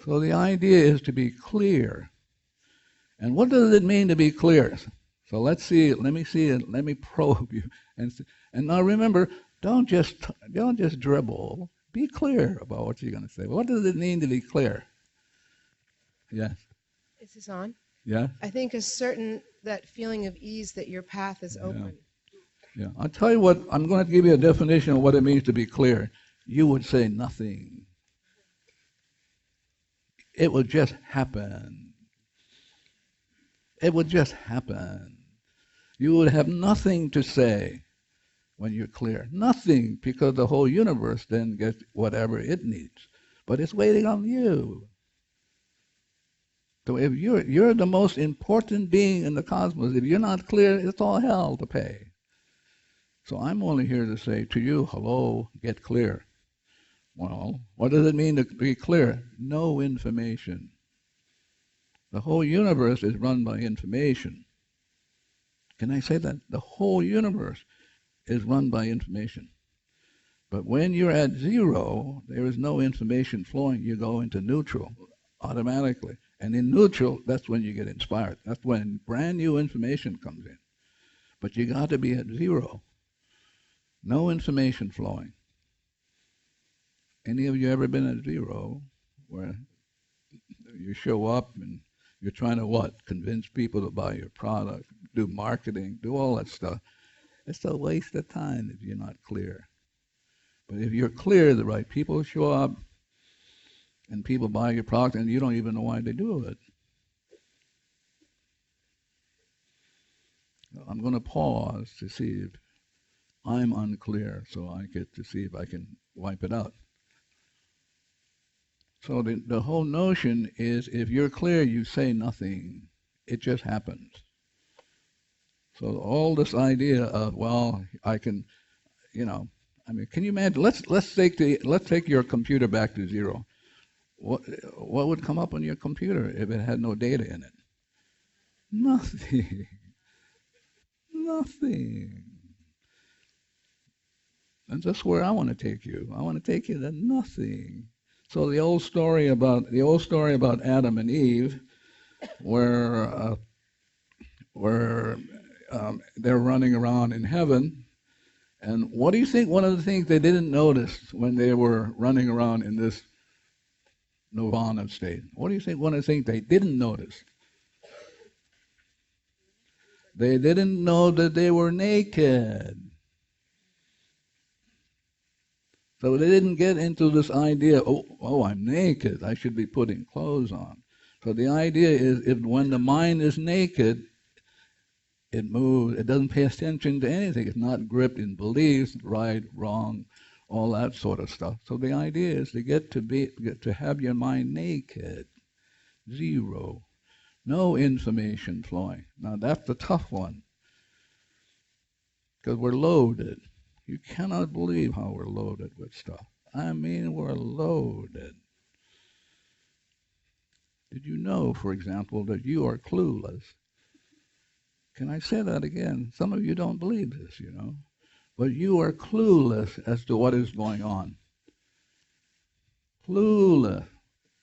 So the idea is to be clear. And what does it mean to be clear? So let's see it. Let me see it. Let me probe you. And now remember, don't just dribble. Be clear about what you're going to say. What does it mean to be clear? Yes. Is this on? Yeah. I think that feeling of ease that your path is open. Yeah. I'll tell you what. I'm going to give you a definition of what it means to be clear. You would say nothing. It would just happen. It would just happen. You would have nothing to say when you're clear. Nothing, because the whole universe then gets whatever it needs. But it's waiting on you. So if you're the most important being in the cosmos, if you're not clear, it's all hell to pay. So I'm only here to say to you, hello, get clear. Well, what does it mean to be clear? No information. The whole universe is run by information. Can I say that? The whole universe is run by information. But when you're at zero, there is no information flowing. You go into neutral automatically. And in neutral, that's when you get inspired. That's when brand new information comes in. But you got to be at zero. No information flowing. Any of you ever been at zero where you show up and you're trying to what? Convince people to buy your product, do marketing, do all that stuff. It's a waste of time if you're not clear. But if you're clear, the right people show up and people buy your product and you don't even know why they do it. I'm going to pause to see if I'm unclear so I get to see if I can wipe it out. So the whole notion is if you're clear, you say nothing. It just happens. So all this idea of, well, I can, can you imagine? Let's take your computer back to zero. What would come up on your computer if it had no data in it? Nothing. Nothing. And that's where I want to take you. I want to take you to nothing. So the old story about Adam and Eve, where they're running around in heaven, and what do you think? One of the things they didn't notice when they were running around in this nirvana state. What do you think? One of the things they didn't notice. They didn't know that they were naked. So they didn't get into this idea, oh, I'm naked, I should be putting clothes on. So the idea is when the mind is naked, it moves, it doesn't pay attention to anything. It's not gripped in beliefs, right, wrong, all that sort of stuff. So the idea is to get to have your mind naked, zero, no information flowing. Now that's the tough one, because we're loaded. You cannot believe how we're loaded with stuff. I mean, we're loaded. Did you know, for example, that you are clueless? Can I say that again? Some of you don't believe this, But you are clueless as to what is going on. Clueless.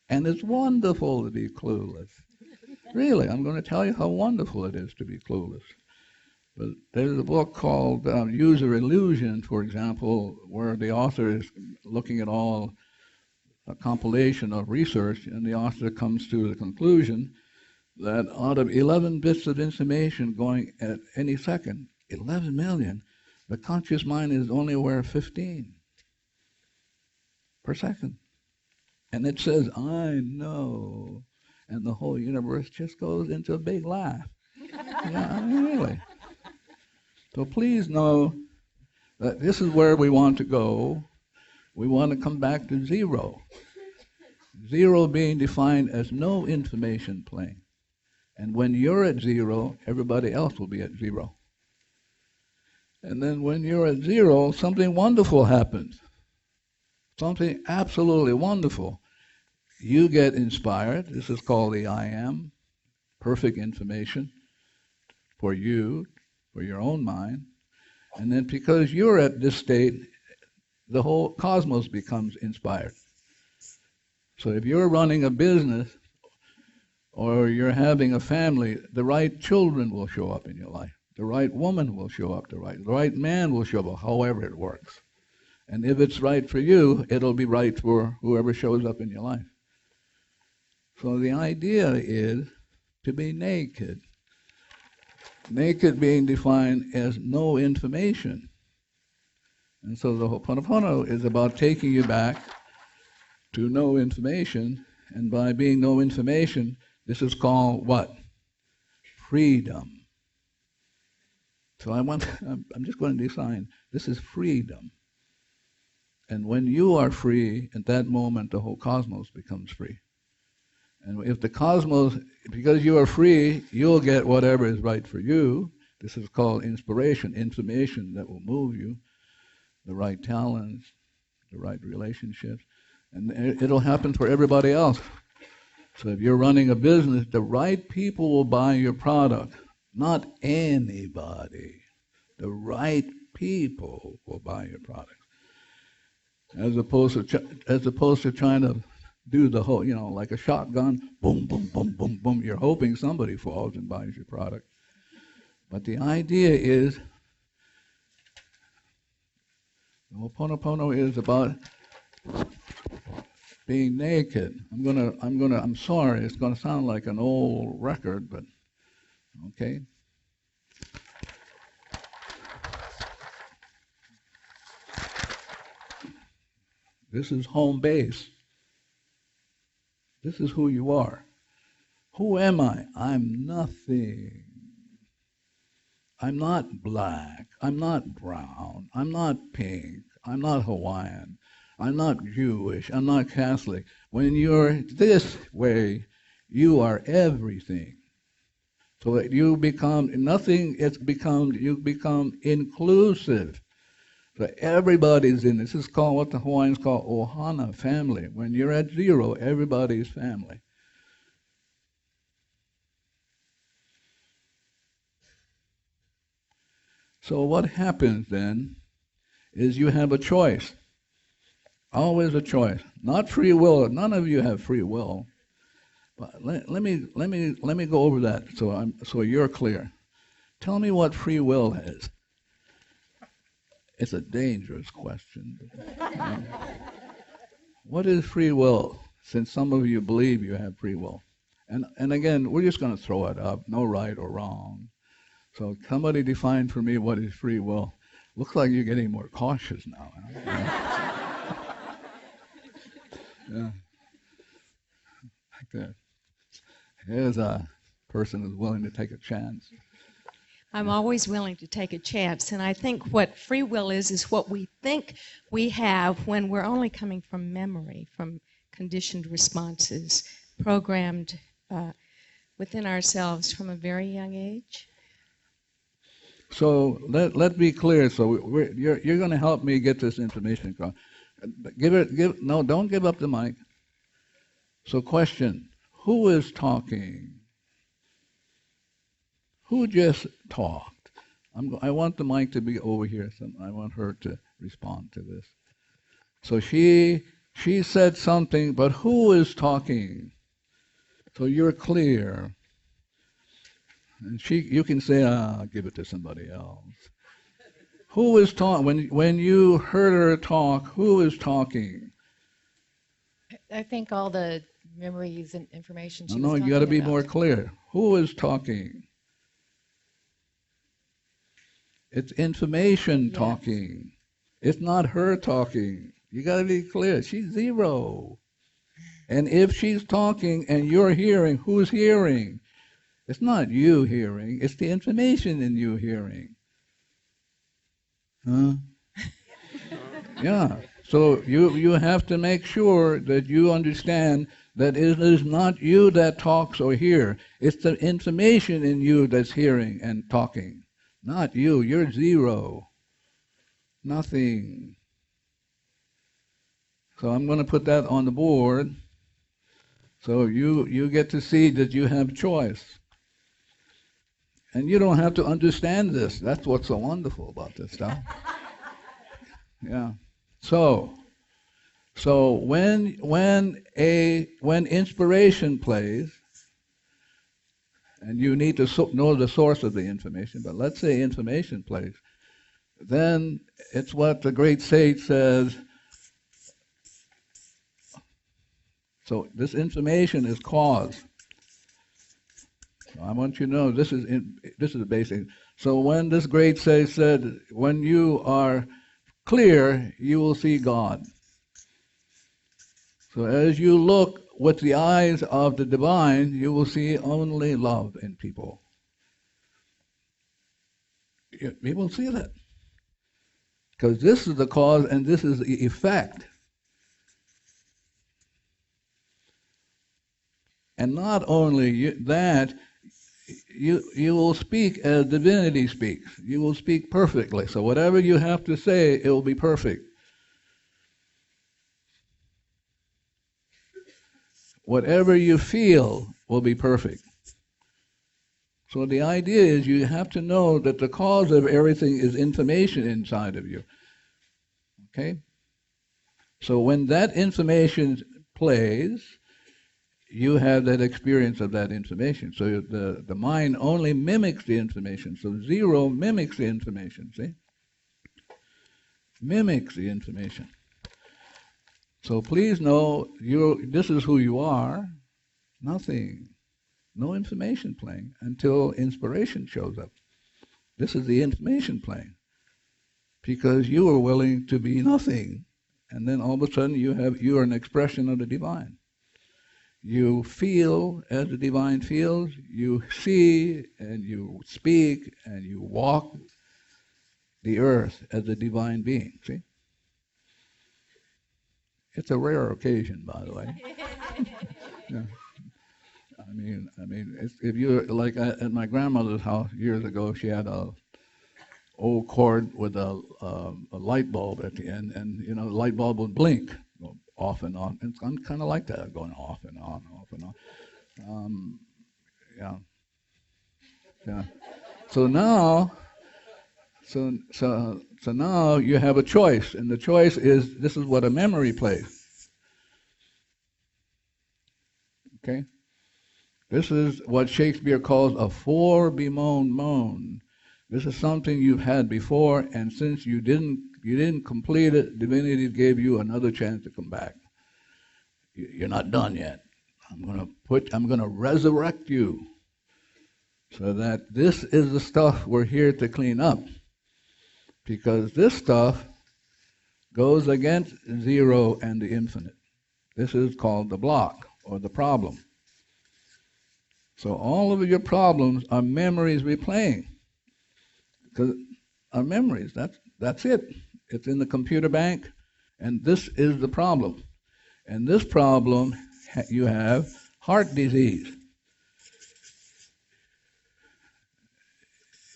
And it's wonderful to be clueless. Really, I'm going to tell you how wonderful it is to be clueless. But there's a book called User Illusion, for example, where the author is looking at all a compilation of research, and the author comes to the conclusion that out of 11 bits of information going at any second, 11 million, the conscious mind is only aware of 15 per second. And it says, I know. And the whole universe just goes into a big laugh. Yeah, really. So please know that this is where we want to go. We want to come back to zero. Zero being defined as no information plane. And when you're at zero, everybody else will be at zero. And then when you're at zero, something wonderful happens. Something absolutely wonderful. You get inspired. This is called the I am, perfect information for you, for your own mind. And then because you're at this state, the whole cosmos becomes inspired. So if you're running a business or you're having a family, the right children will show up in your life. The right woman will show up. The right man will show up, however it works. And if it's right for you, it'll be right for whoever shows up in your life. So the idea is to be naked. Naked being defined as no information. And so the Ho'oponopono is about taking you back to no information, and by being no information, this is called what? Freedom. So I'm just going to define, this is freedom. And when you are free, at that moment the whole cosmos becomes free. And if the cosmos, because you are free, you'll get whatever is right for you. This is called inspiration, information that will move you, the right talents, the right relationships, and it'll happen for everybody else. So if you're running a business, the right people will buy your product, not anybody. The right people will buy your product, as opposed to trying to do the whole, like a shotgun, boom, boom, boom, boom, boom. You're hoping somebody falls and buys your product. But the idea is, the Ho'oponopono is about being naked. I'm sorry, it's gonna sound like an old record, but okay. This is home base. This is who you are. Who am I? I'm nothing. I'm not black. I'm not brown. I'm not pink. I'm not Hawaiian. I'm not Jewish. I'm not Catholic. When you're this way, you are everything. So that you become nothing, you become inclusive. So everybody's in this. This is called what the Hawaiians call ohana, family. When you're at zero, everybody's family. So what happens then is you have a choice. Always a choice. Not free will. None of you have free will. But let me go over that so you're clear. Tell me what free will is. It's a dangerous question. What is free will? Since some of you believe you have free will. And again, we're just going to throw it up. No right or wrong. So somebody define for me what is free will. Looks like you're getting more cautious now. Huh? Yeah. Like that. Here's a person who's willing to take a chance. I'm always willing to take a chance, and I think what free will is what we think we have when we're only coming from memory, from conditioned responses, programmed within ourselves from a very young age. So let's be clear. So you're going to help me get this information across. Don't give up the mic. So question, who is talking? Who just talked? I want the mic to be over here. So I want her to respond to this. So she said something, but who is talking? So you're clear. And you can say, I'll give it to somebody else. Who is talking? When you heard her talk, who is talking? I think all the memories and information she was No, talking you got to be about. more clear. Who is talking? It's information talking. It's not her talking. You got to be clear. She's zero. And if she's talking and you're hearing, who's hearing? It's not you hearing. It's the information in you hearing. Huh? Yeah. So you have to make sure that you understand that it is not you that talks or hear. It's the information in you that's hearing and talking. Not you. You're zero. Nothing. So I'm going to put that on the board. So you get to see that you have choice. And you don't have to understand this. That's what's so wonderful about this stuff. Yeah. So So when inspiration plays, and you need to know the source of the information, but let's say information plays, then it's what the great sage says. So this information is cause. So I want you to know this is the basic. So when this great sage said, when you are clear, you will see God. So as you look with the eyes of the divine, you will see only love in people. You will see that. Because this is the cause and this is the effect. And not only that, you will speak as divinity speaks. You will speak perfectly. So whatever you have to say, it will be perfect. Whatever you feel will be perfect. So the idea is you have to know that the cause of everything is information inside of you. Okay? So when that information plays, you have that experience of that information. So the mind only mimics the information. So zero mimics the information, see? Mimics the information. So please know, this is who you are, nothing. No information playing until inspiration shows up. This is the information playing. Because you are willing to be nothing. And then all of a sudden you are an expression of the divine. You feel as the divine feels, you see and you speak and you walk the earth as a divine being, see? It's a rare occasion, by the way. Yeah. I mean, if you're like at my grandmother's house years ago, she had a old cord with a light bulb at the end, and the light bulb would blink off and on. And I'm kind of like that, going off and on, off and on. Yeah. So now you have a choice, and the choice is this is what a memory plays. Okay. This is what Shakespeare calls a fore-bemoaned moan. This is something you've had before, and since you didn't complete it, divinity gave you another chance to come back. You're not done yet. I'm going to resurrect you, so that this is the stuff we're here to clean up, because this stuff goes against zero and the infinite. This is called the block or the problem. So all of your problems are memories replaying. Because our memories, that's it. It's in the computer bank, and this is the problem. And this problem, you have heart disease.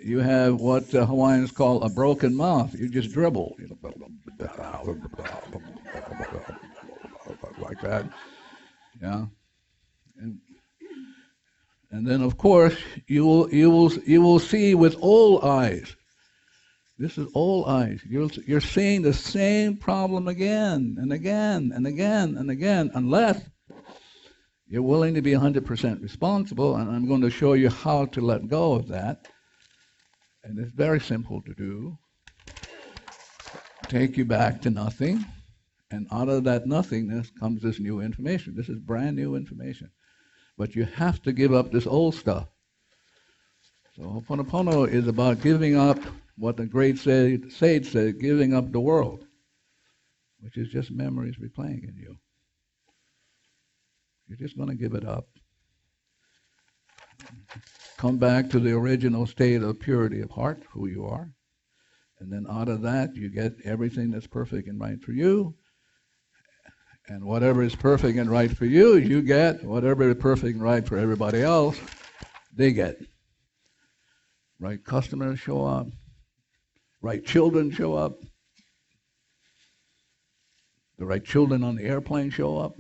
You have what the Hawaiians call a broken mouth. You just dribble. Like that. Yeah. And then, of course, you will see with old eyes. This is old eyes. You're seeing the same problem again and again and again and again, unless you're willing to be 100% responsible. And I'm going to show you how to let go of that. And it's very simple to do. Take you back to nothing, and out of that nothingness comes this new information. This is brand new information. But you have to give up this old stuff. So Ho'oponopono is about giving up what the great sage said, giving up the world, which is just memories replaying in you. You're just going to give it up. Come back to the original state of purity of heart, who you are. And then out of that, you get everything that's perfect and right for you. And whatever is perfect and right for you, you get. Whatever is perfect and right for everybody else, they get. Right customers show up. Right children show up. The right children on the airplane show up.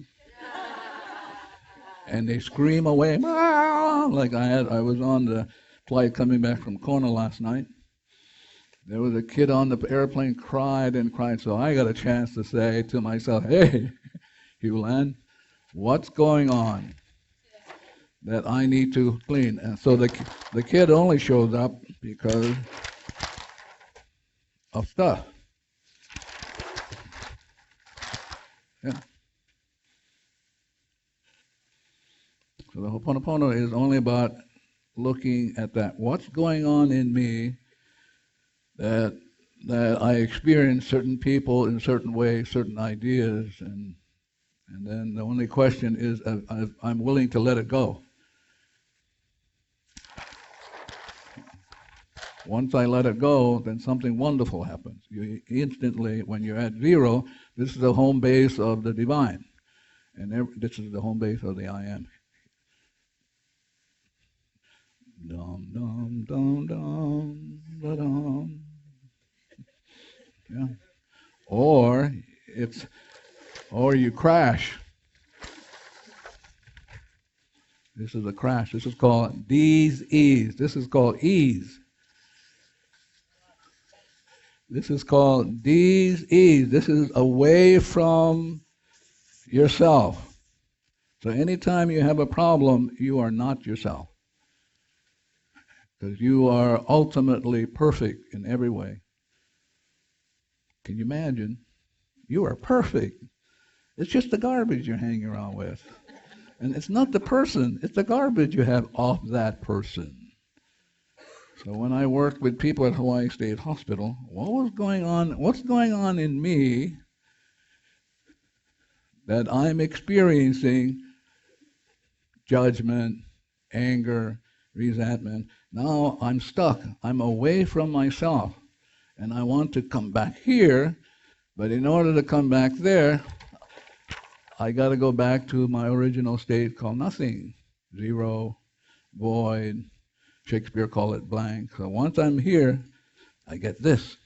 And they scream away, like I was on the flight coming back from Kona last night. There was a kid on the airplane cried and cried, so I got a chance to say to myself, hey, Hew Len, what's going on that I need to clean? And so the kid only shows up because of stuff. Yeah. So the Ho'oponopono is only about looking at that. What's going on in me that I experience certain people in certain ways, certain ideas, and then the only question is I'm willing to let it go. Once I let it go, then something wonderful happens. You instantly, when you're at zero, this is the home base of the divine, and this is the home base of the I am. Dum dum dum dum da dum. Yeah. Or you crash. This is a crash. This is called ease. This is called ease. This is called ease. This is away from yourself. So anytime you have a problem, you are not yourself. Because you are ultimately perfect in every way. Can you imagine? You are perfect. It's just the garbage you're hanging around with. And it's not the person, it's the garbage you have off that person. So when I worked with people at Hawaii State Hospital, what's going on in me that I'm experiencing judgment, anger, resentment. Now I'm stuck. I'm away from myself. And I want to come back here, but in order to come back there, I got to go back to my original state called nothing, zero, void. Shakespeare called it blank. So once I'm here, I get this.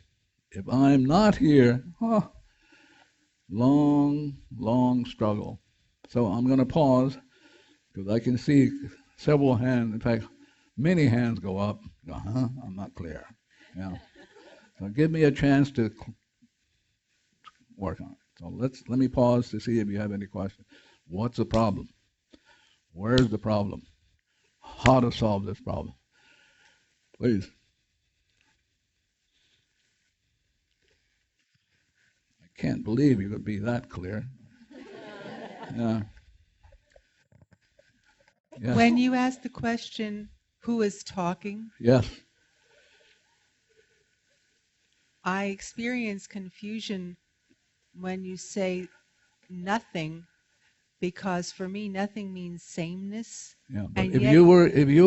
If I'm not here, long, long struggle. So I'm going to pause because I can see several hands, in fact, many hands go up. I'm not clear. Yeah. So give me a chance to work on it. So let me pause to see if you have any questions. What's the problem? Where's the problem? How to solve this problem? Please. I can't believe you could be that clear. Yeah. Yes. When you ask the question, who is talking, Yes. I experience confusion when you say nothing, because for me nothing means sameness. Yeah. But And if yet- you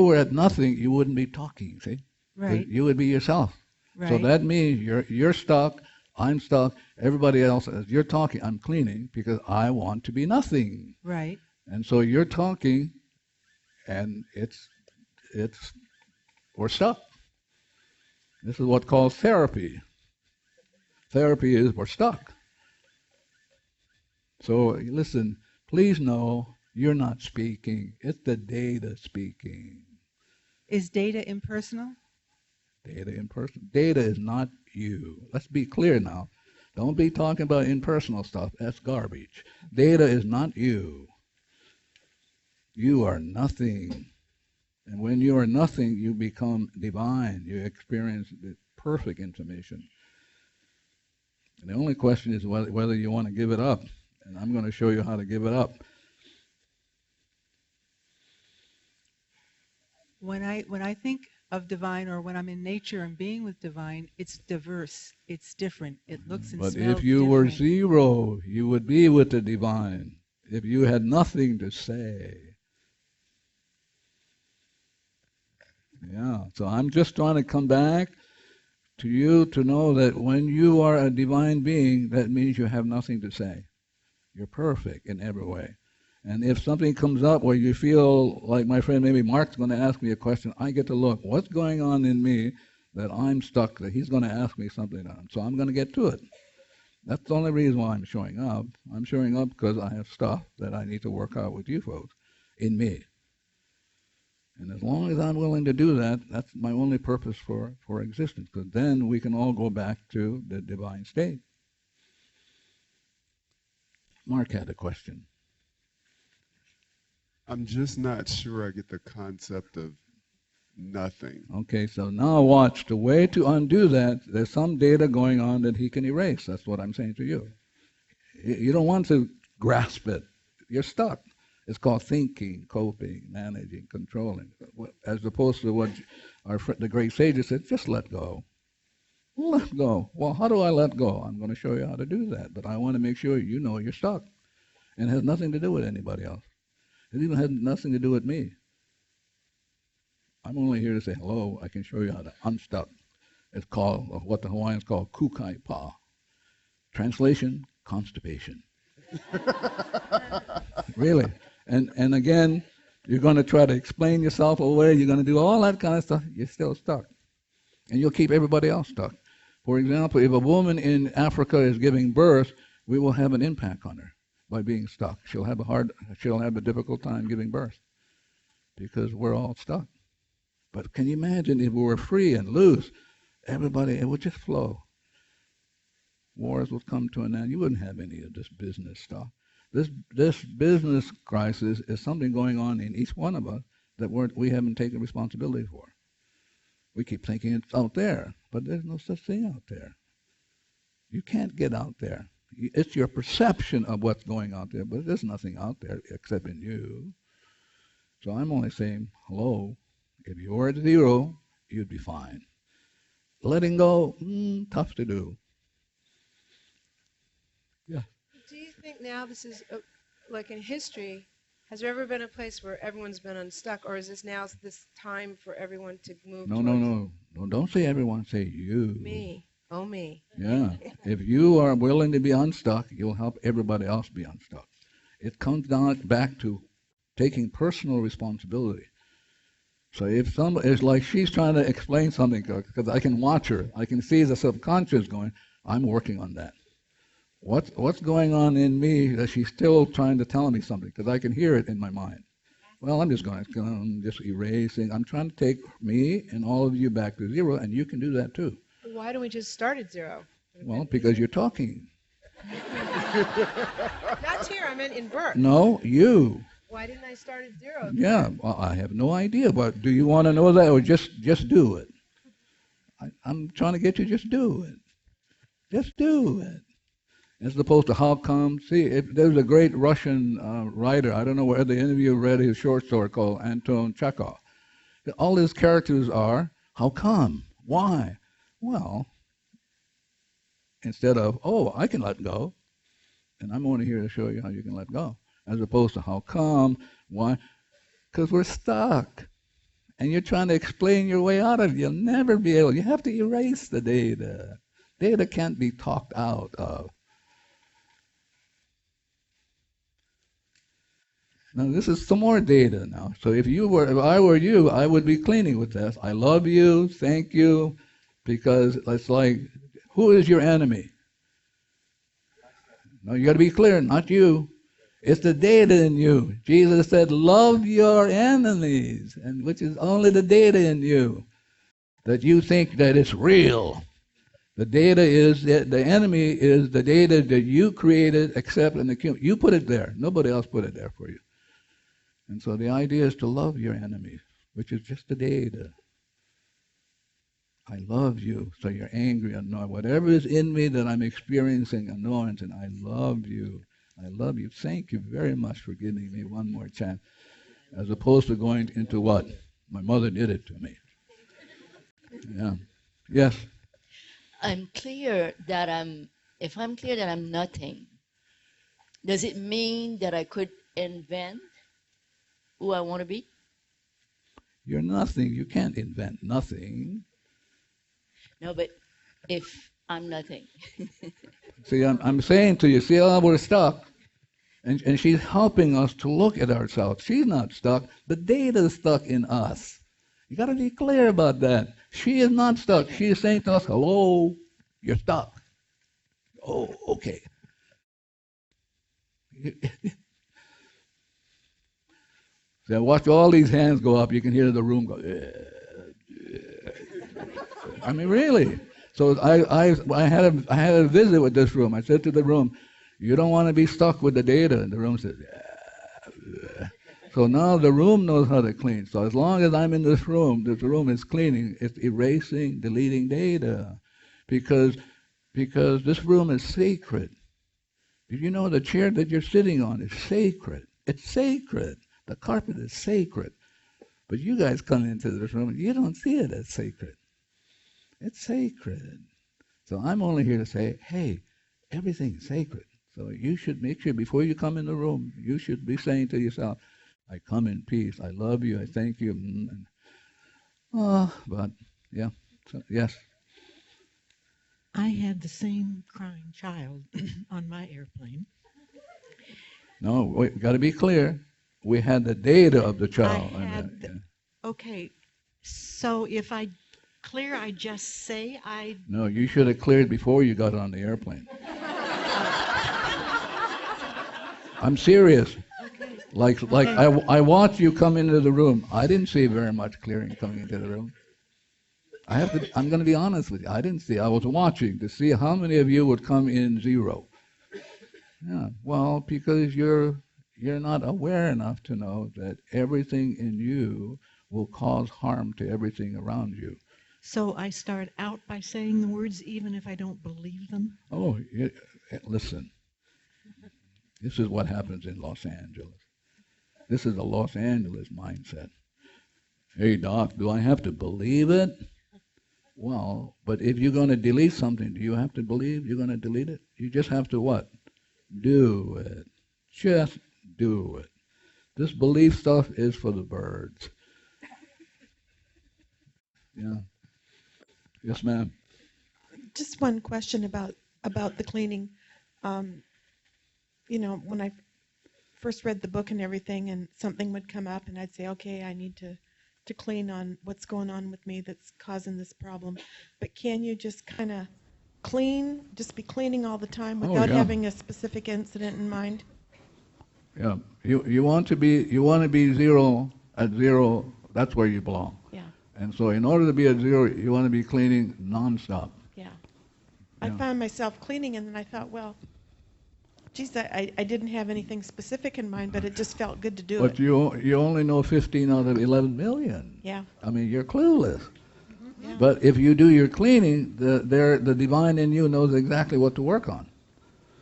were at nothing, you wouldn't be talking. See. Right. You would be yourself. Right. So that means you're stuck. I'm stuck. Everybody else, as you're talking, I'm cleaning because I want to be nothing. Right. And so you're talking, and we're stuck. This is what's called therapy. Therapy is we're stuck. So listen, please know you're not speaking. It's the data speaking. Is data impersonal? Data impersonal. Data is not you. Let's be clear now. Don't be talking about impersonal stuff. That's garbage. Data is not you. You are nothing. And when you are nothing, you become divine. You experience the perfect information. And the only question is whether you want to give it up. And I'm going to show you how to give it up. When I think of divine, or when I'm in nature and being with divine, it's diverse. It's different. It looks and But smells if you were different. zero, you would be with the divine. If you had nothing to say. Yeah, so I'm just trying to come back to you to know that when you are a divine being, that means you have nothing to say. You're perfect in every way. And if something comes up where you feel like my friend, maybe Mark's going to ask me a question, I get to look, what's going on in me that I'm stuck, that he's going to ask me something on. So I'm going to get to it. That's the only reason why I'm showing up. I'm showing up because I have stuff that I need to work out with you folks in me. And as long as I'm willing to do that, that's my only purpose for existence, because then we can all go back to the divine state. Mark had a question. I'm just not sure I get the concept of nothing. Okay, so now watch. The way to undo that, there's some data going on that he can erase. That's what I'm saying to you. You don't want to grasp it. You're stuck. It's called thinking, coping, managing, controlling. As opposed to what the great sages said, just let go. Let go. Well, how do I let go? I'm going to show you how to do that. But I want to make sure you know you're stuck. And it has nothing to do with anybody else. It even has nothing to do with me. I'm only here to say hello. I can show you how to unstuck. It's called what the Hawaiians call kukai pa. Translation, constipation. Really. And again, you're going to try to explain yourself away. You're going to do all that kind of stuff. You're still stuck. And you'll keep everybody else stuck. For example, if a woman in Africa is giving birth, we will have an impact on her by being stuck. She'll have a difficult time giving birth because we're all stuck. But can you imagine if we were free and loose? Everybody, it would just flow. Wars would come to an end. You wouldn't have any of this business stuff. This business crisis is something going on in each one of us that we haven't taken responsibility for. We keep thinking it's out there, but there's no such thing out there. You can't get out there. It's your perception of what's going out there, but there's nothing out there except in you. So I'm only saying, hello, if you were at zero, you'd be fine. Letting go, tough to do. Yeah. Do you think now this is, like in history, has there ever been a place where everyone's been unstuck, or is this now this time for everyone to move No, don't say everyone, say you. Me. Oh, me. Yeah. If you are willing to be unstuck, you'll help everybody else be unstuck. It comes down back to taking personal responsibility. So if somebody, it's like she's trying to explain something, because I can watch her. I can see the subconscious going, I'm working on that. What's going on in me that she's still trying to tell me something, because I can hear it in my mind. Well, I'm just just erasing. I'm trying to take me and all of you back to zero, and you can do that too. Why don't we just start at zero? Well, because you're talking. Not here, I meant in birth. No, you. Why didn't I start at zero? Yeah, well, I have no idea, but do you want to know that, or just do it? I'm trying to get you just do it. Just do it. As opposed to how come. See, there's a great Russian writer, I don't know whether any of you read his short story called Anton Chekhov. All his characters are, how come? Why? Well, instead of, oh, I can let go, and I'm only here to show you how you can let go, as opposed to how come, why? Because we're stuck. And you're trying to explain your way out of it. You'll never be able. You have to erase the data. Data can't be talked out of. Now this is some more data now. So if I were you, I would be cleaning with this. I love you, thank you, because it's like, who is your enemy? No, you got to be clear, not you. It's the data in you. Jesus said, love your enemies, and which is only the data in you, that you think that it's real. The data is, the enemy is the data that you created, accept, and accumulate. You put it there. Nobody else put it there for you. And so the idea is to love your enemies, which is just the data. I love you, so you're angry, annoyed. Whatever is in me that I'm experiencing annoyance, and I love you. I love you. Thank you very much for giving me one more chance. As opposed to going into what? My mother did it to me. Yeah. Yes? If I'm clear that I'm nothing, does it mean that I could invent who I want to be? You're nothing. You can't invent nothing. No, but if I'm nothing. See, I'm saying to you, see how we're stuck? And she's helping us to look at ourselves. She's not stuck. The data is stuck in us. You got to be clear about that. She is not stuck. She is saying to us, hello, you're stuck. Oh, okay. So watch all these hands go up. You can hear the room go. I mean, really. So I had a visit with this room. I said to the room, "You don't want to be stuck with the data." And the room said, "Yeah." So now the room knows how to clean. So as long as I'm in this room is cleaning. It's erasing, deleting data, because this room is sacred. Did you know the chair that you're sitting on is sacred? It's sacred. The carpet is sacred. But you guys come into this room and you don't see it as sacred. It's sacred. So I'm only here to say, hey, everything's sacred. So you should make sure before you come in the room, you should be saying to yourself, I come in peace. I love you. I thank you. But yeah. So, yes. I had the same crying child on my airplane. No, wait, got to be clear. We had the data of the child. Okay, so if I clear, I just say I... No, you should have cleared before you got on the airplane. I'm serious. Okay. I watched you come into the room. I didn't see very much clearing coming into the room. I'm going to be honest with you. I didn't see. I was watching to see how many of you would come in zero. Yeah, well, because you're not aware enough to know that everything in you will cause harm to everything around you. So I start out by saying the words even if I don't believe them? Oh, listen. This is what happens in Los Angeles. This is a Los Angeles mindset. Hey, Doc, do I have to believe it? Well, but if you're going to delete something, do you have to believe you're going to delete it? You just have to what? Do it. Just do it. This belief stuff is for the birds. Yeah. Yes, ma'am. Just one question about the cleaning. When I first read the book and everything, and something would come up, and I'd say, okay, I need to clean on what's going on with me that's causing this problem. But can you just kind of just be cleaning all the time without having a specific incident in mind? Yeah. You want to be zero at zero. That's where you belong. Yeah. And so, in order to be at zero, you want to be cleaning nonstop. Yeah. I found myself cleaning, and then I thought, well, geez, I didn't have anything specific in mind, but it just felt good to do it. But you only know 15 out of 11 million. Yeah. I mean, you're clueless. Yeah. But if you do your cleaning, the divine in you knows exactly what to work on.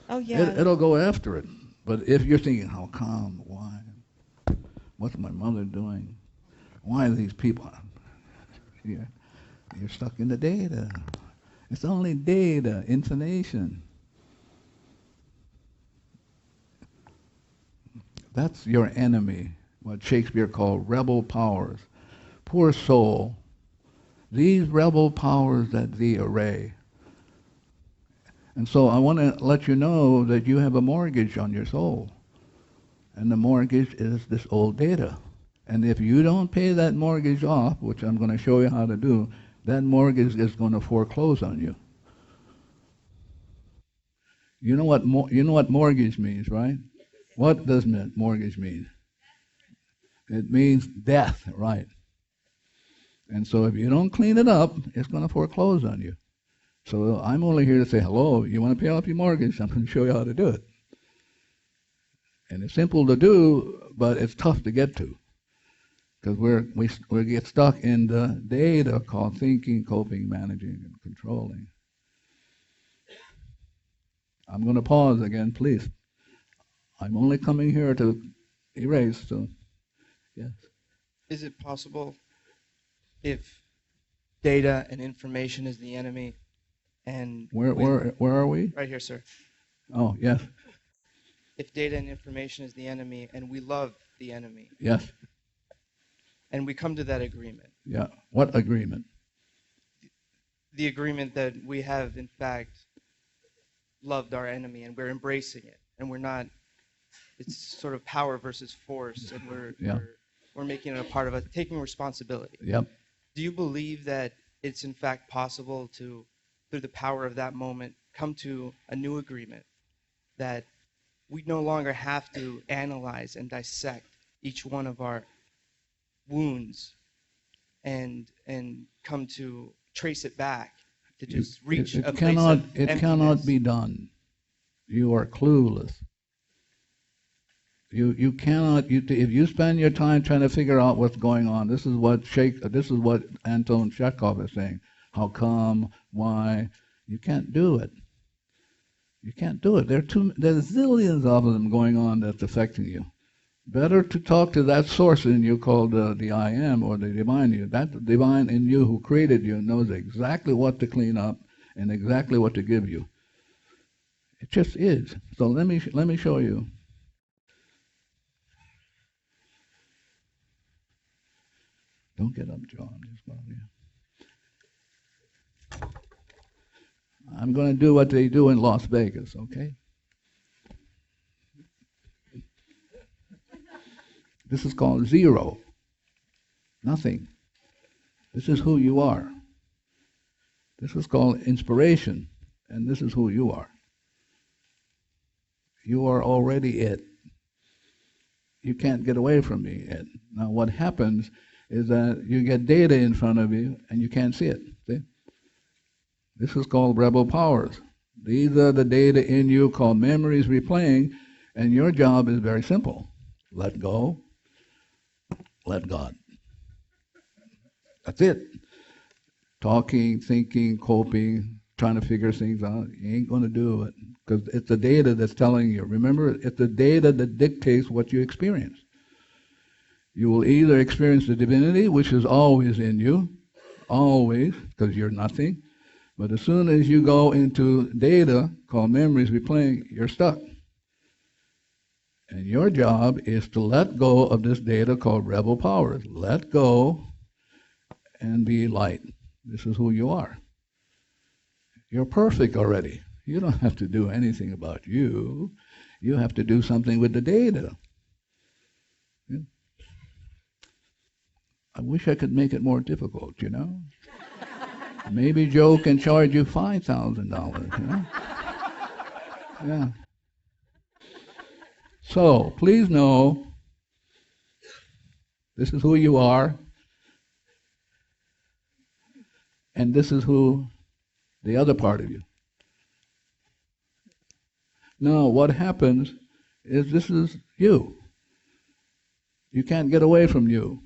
Oh, yeah. It'll go after it. But if you're thinking, how come? Why? What's my mother doing? Why are these people? You're stuck in the data. It's only data, information. That's your enemy, what Shakespeare called rebel powers. Poor soul, these rebel powers that thee array. And so I want to let you know that you have a mortgage on your soul. And the mortgage is this old data. And if you don't pay that mortgage off, which I'm going to show you how to do, that mortgage is going to foreclose on you. You know what mortgage means, right? What does mortgage mean? It means death, right? And so if you don't clean it up, it's going to foreclose on you. So I'm only here to say, hello, you want to pay off your mortgage? I'm going to show you how to do it. And it's simple to do, but it's tough to get to. Because we get stuck in the data called thinking, coping, managing, and controlling. I'm going to pause again, please. I'm only coming here to erase, so yes. Is it possible if data and information is the enemy and... Where are we? Right here, sir. Oh, yes. If data and information is the enemy and we love the enemy... Yes. And we come to that agreement. Yeah. What agreement? The agreement that we have, in fact, loved our enemy and we're embracing it. And we're not, it's sort of power versus force. And we're making it a part of us, taking responsibility. Yep. Do you believe that it's in fact possible to, through the power of that moment, come to a new agreement that we no longer have to analyze and dissect each one of our wounds and come to trace it back to just reach a place of It emptiness. cannot be done. You are clueless. You cannot. If you spend your time trying to figure out what's going on, this is what Anton Chekhov is saying. How come? Why? You can't do it. You can't do it. There's zillions of them going on that's affecting you. Better to talk to that source in you called the I am, or the divine in you. That divine in you who created you knows exactly what to clean up and exactly what to give you. It just is. So let me show you. Don't get up, John. Just go here. I'm going to do what they do in Las Vegas, okay? This is called zero. Nothing. This is who you are. This is called inspiration, and this is who you are. You are already it. You can't get away from me, it. Now what happens is that you get data in front of you, and you can't see it. See? This is called rebel powers. These are the data in you called memories replaying, and your job is very simple. Let go. Let God. That's it. Talking, thinking, coping, trying to figure things out, you ain't going to do it. Because it's the data that's telling you. Remember, it's the data that dictates what you experience. You will either experience the divinity, which is always in you, always, because you're nothing. But as soon as you go into data, called memories replaying, you're stuck. And your job is to let go of this data called rebel powers. Let go and be light. This is who you are. You're perfect already. You don't have to do anything about you. You have to do something with the data. Yeah. I wish I could make it more difficult, you know? Maybe Joe can charge you $5,000, you know? Yeah. So, please know, this is who you are, and this is who the other part of you. Now, what happens is this is you. You can't get away from you.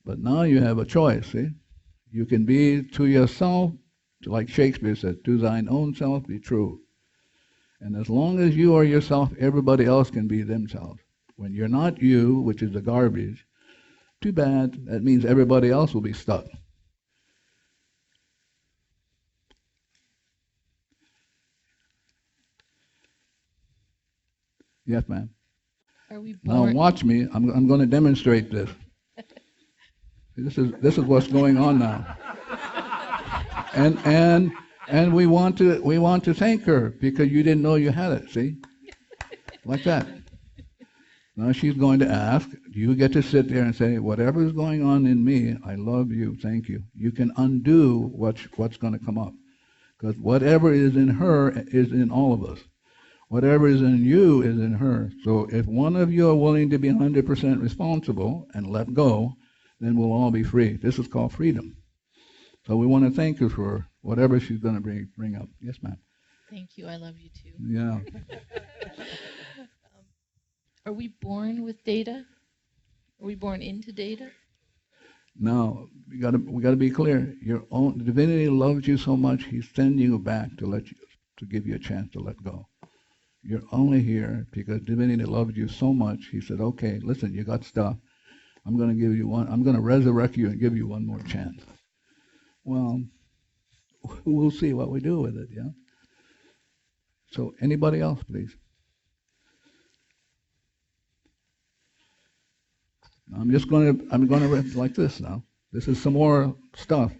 But now you have a choice, see? You can be to yourself, like Shakespeare said, to thine own self be true. And as long as you are yourself, everybody else can be themselves. When you're not you, which is the garbage, too bad, that means everybody else will be stuck. Yes, ma'am. Are we Now born? watch me. I'm going to demonstrate this. This is what's going on now. And we want to thank her because you didn't know you had it. See, like that. Now she's going to ask. You get to sit there and say, whatever is going on in me, I love you. Thank you. You can undo what's going to come up, because whatever is in her is in all of us. Whatever is in you is in her. So if one of you are willing to be 100% responsible and let go, then we'll all be free. This is called freedom. So we want to thank her for whatever she's going to bring up. Yes, ma'am. Thank you. I love you too. Yeah. Are we born with data? Are we born into data? Now we got to be clear. Your own divinity loves you so much; He's sending you back to give you a chance to let go. You're only here because divinity loved you so much. He said, "Okay, listen, you got stuff. I'm going to give you one. I'm going to resurrect you and give you one more chance." Well, we'll see what we do with it. Yeah. So, anybody else, please? I'm going to like this now. This is some more stuff.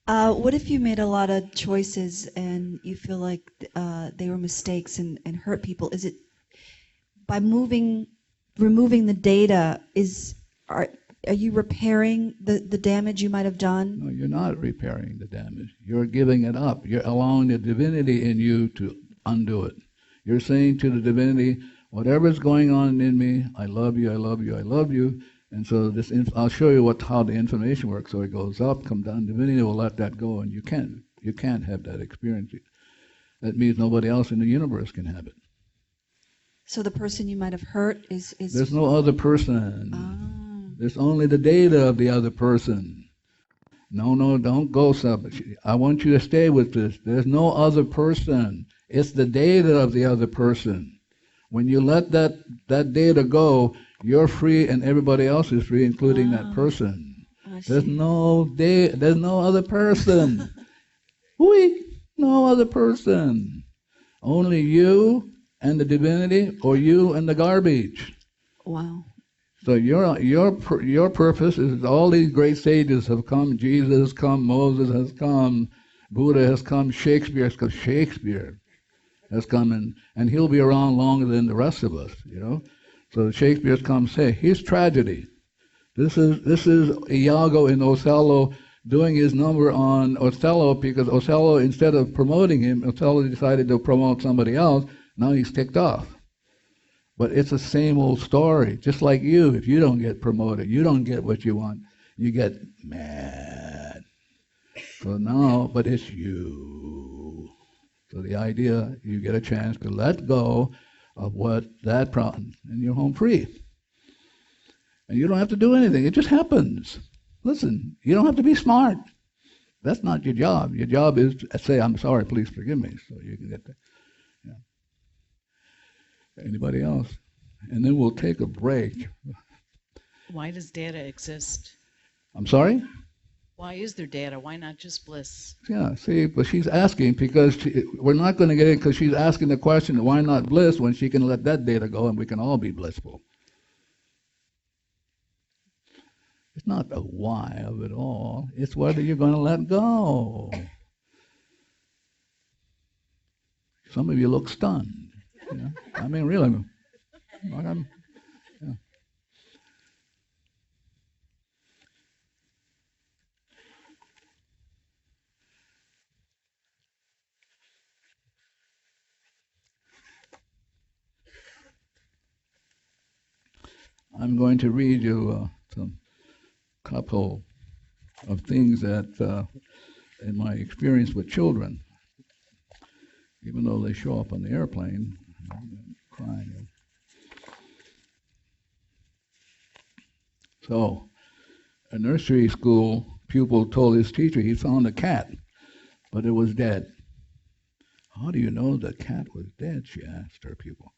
What if you made a lot of choices and you feel like they were mistakes and hurt people? Is it by removing the data? Are you repairing the damage you might have done? No, you're not repairing the damage. You're giving it up. You're allowing the divinity in you to undo it. You're saying to the divinity, Whatever's going on in me, I love you, I love you, I love you. And so I'll show you how the information works. So it goes up, come down. Divinity will let that go, and you can't have that experience. That means nobody else in the universe can have it. So the person you might have hurt is... There's no other person. Ah. There's only the data of the other person. No, don't go sub. I want you to stay with this. There's no other person. It's the data of the other person. When you let that data go, you're free and everybody else is free, including that person. There's no other person. No other person. Only you and the divinity, or you and the garbage. Wow. So your purpose is all these great sages have come. Jesus has come, Moses has come, Buddha has come, Shakespeare has come. Shakespeare has come, and he'll be around longer than the rest of us, you know. So Shakespeare's come say, here's tragedy. This is Iago in Othello doing his number on Othello, because Othello, instead of promoting him, Othello decided to promote somebody else. Now he's ticked off. But it's the same old story. Just like you, if you don't get promoted, you don't get what you want, you get mad. So now, but it's you. So the idea, you get a chance to let go of that problem, and you're home free. And you don't have to do anything. It just happens. Listen, you don't have to be smart. That's not your job. Your job is to say, I'm sorry, please forgive me, so you can get there. Anybody else? And then we'll take a break. Why does data exist? I'm sorry? Why is there data? Why not just bliss? Yeah, see, but she's asking because we're not going to get it because she's asking the question, why not bliss, when she can let that data go and we can all be blissful. It's not the why of it all. It's whether you're going to let go. Some of you look stunned. You know? I mean, really. I'm going to read you some couple of things that, in my experience with children, even though they show up on the airplane, I'm crying. So, a nursery school pupil told his teacher he found a cat, but it was dead. How do you know the cat was dead, she asked her pupil.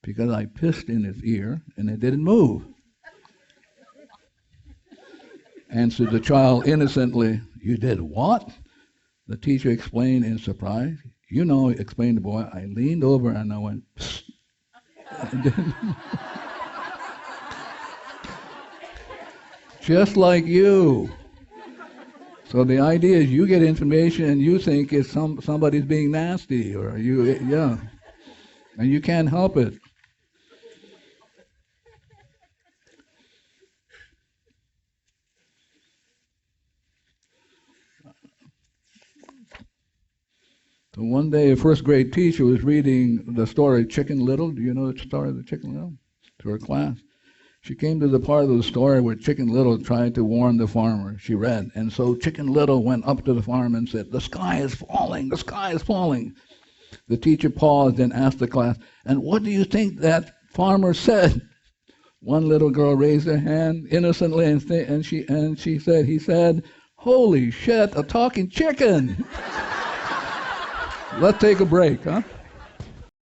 Because I pissed in his ear and it didn't move. Answered the child innocently, you did what? The teacher explained in surprise. You know, explained the boy, I leaned over and I went, psst. Just like you. So the idea is you get information and you think it's somebody's being nasty, or and you can't help it. So one day a first grade teacher was reading the story Chicken Little. Do you know the story of the Chicken Little? To her class. She came to the part of the story where Chicken Little tried to warn the farmer. She read, and so Chicken Little went up to the farm and said, the sky is falling, the sky is falling. The teacher paused and asked the class, and what do you think that farmer said? One little girl raised her hand innocently and she said, he said, holy shit, a talking chicken. Let's take a break, huh?